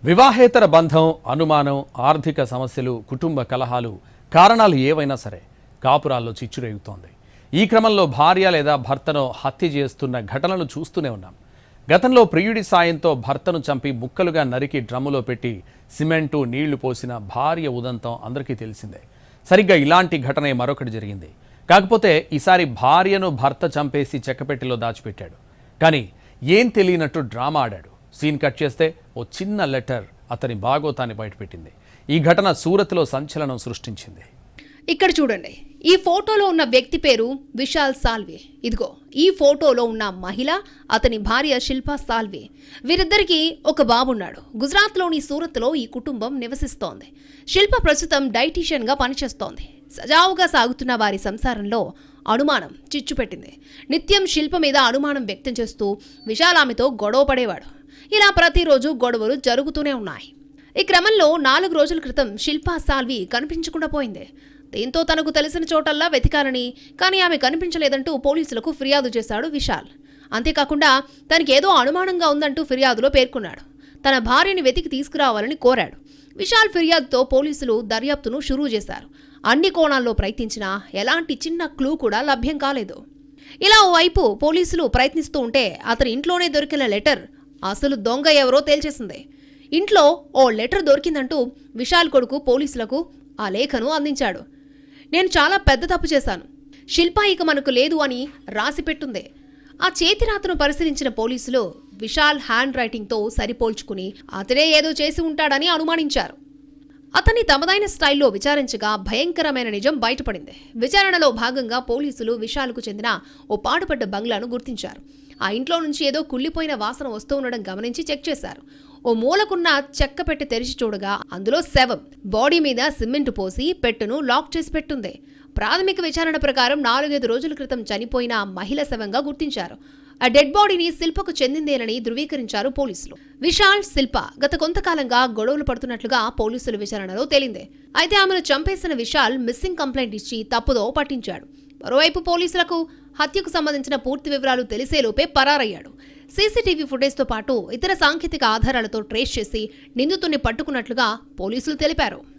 వివాహేతర బంధం, అనుమానం, ఆర్థిక సమస్యలు, కుటుంబ కలహాలు కారణాలు ఏవైనా సరే కాపురాల్లో చిచ్చురేగుతోంది. ఈ క్రమంలో భార్య లేదా భర్తను హత్య చేస్తున్న ఘటనలు చూస్తూనే ఉన్నాం. గతంలో ప్రియుడి సాయంతో భర్తను చంపి ముక్కలుగా నరికి డ్రమ్ములో పెట్టి సిమెంటు నీళ్లు పోసిన భార్య ఉదంతం అందరికీ తెలిసిందే. సరిగ్గా ఇలాంటి ఘటనే మరొకటి జరిగింది. కాకపోతే ఈసారి భార్యను భర్త చంపేసి చెక్కపెట్టెలో దాచిపెట్టాడు. కానీ ఏం తెలియనట్టు డ్రామా ఆడాడు. సీన్ కట్ చేస్తే ఓ చిన్న లెటర్ అతని బాగోతాన్ని బయటపెట్టింది. ఈ ఘటన సూరత్లో సంచలనం సృష్టించింది. ఇక్కడ చూడండి, ఈ ఫోటోలో ఉన్న వ్యక్తి పేరు విశాల్ సాల్వే. ఇదిగో ఈ ఫోటోలో ఉన్న మహిళ అతని భార్య శిల్పా సాల్వే. వీరిద్దరికి ఒక బాబున్నాడు. గుజరాత్లోని సూరత్లో ఈ కుటుంబం నివసిస్తోంది. శిల్ప ప్రస్తుతం డైటీషియన్ గా పనిచేస్తోంది. సజావుగా సాగుతున్న వారి సంసారంలో అనుమానం చిచ్చుపెట్టింది. నిత్యం శిల్ప మీద అనుమానం వ్యక్తం చేస్తూ విశాల్ ఆమెతో గొడవ పడేవాడు. ఇలా ప్రతిరోజు గొడవలు జరుగుతూనే ఉన్నాయి. ఈ క్రమంలో 4 రోజుల క్రితం శిల్పా సాల్వి కనిపించకుండా పోయింది. దీంతో తనకు తెలిసిన చోటల్లా వెతికాలని, కానీ ఆమె కనిపించలేదంటూ పోలీసులకు ఫిర్యాదు చేశాడు విశాల్. అంతేకాకుండా తనకేదో అనుమానంగా ఉందంటూ ఫిర్యాదులో పేర్కొన్నాడు. తన భార్యని వెతికి తీసుకురావాలని కోరాడు. విశాల్ ఫిర్యాదుతో పోలీసులు దర్యాప్తును షురూ చేశారు. అన్ని కోణాల్లో ప్రయత్నించినా ఎలాంటి చిన్న క్లూ కూడా లభ్యం కాలేదు. ఇలా ఓవైపు పోలీసులు ప్రయత్నిస్తూ ఉంటే అతని ఇంట్లోనే దొరికిన లెటర్ అసలు దొంగ ఎవరో తేల్చేసింది. ఇంట్లో ఓ లెటర్ దొరికిందంటూ విశాల్ కొడుకు పోలీసులకు ఆ లేఖను అందించాడు. నేను చాలా పెద్ద తప్పు చేశాను. శిల్ప ఇక మనకు లేదు అని రాసిపెట్టుంది. ఆ చేతిరాతను పరిశీలించిన పోలీసులు విశాల్ హ్యాండ్ రైటింగ్తో సరిపోల్చుకుని అతడే ఏదో చేసి ఉంటాడని అనుమానించారు. అతన్ని తమదైన స్టైల్లో విచారించగా భయంకరమైన నిజం బయటపడింది. విచారణలో భాగంగా పోలీసులు విశాల్కు చెందిన ఓ పాడుపడ్డ బంగ్లాను గుర్తించారు. ఆ ఇంట్లో నుంచి ఏదో కుళ్ళిపోయిన వాసన వస్తూ ఉండడం గమనించి చెక్ చేశారు. ఓ మూలకున్న చెక్క పెట్టె తెరిచి చూడగా అందులో శవం బాడీ మీద సిమెంట్ పోసి పెట్టెను లాక్ చేసి పెట్టుంది. ప్రాథమిక విచారణ ప్రకారం 4-5 రోజుల క్రితం చనిపోయిన మహిళ శవంగా గుర్తించారు. ఆ డెడ్ బాడీని శిల్పకు చెందిందేనని ధృవీకరించారు పోలీసులు. విశాల్, శిల్ప గత కొంతకాలంగా గొడవలు పడుతున్నట్లుగా పోలీసుల విచారణలో తేలింది. అయితే ఆమెను చంపేసిన విశాల్ మిస్సింగ్ కంప్లైంట్ ఇచ్చి తప్పుదో పట్టించాడు. మరోవైపు పోలీసులకు హత్యకు సంబంధించిన పూర్తి వివరాలు తెలిసేలోపే పరారయ్యాడు. సీసీటీవీ ఫుటేజ్తో పాటు ఇతర సాంకేతిక ఆధారాలతో ట్రేస్ చేసి నిందితుడిని పట్టుకున్నట్లుగా పోలీసులు తెలిపారు.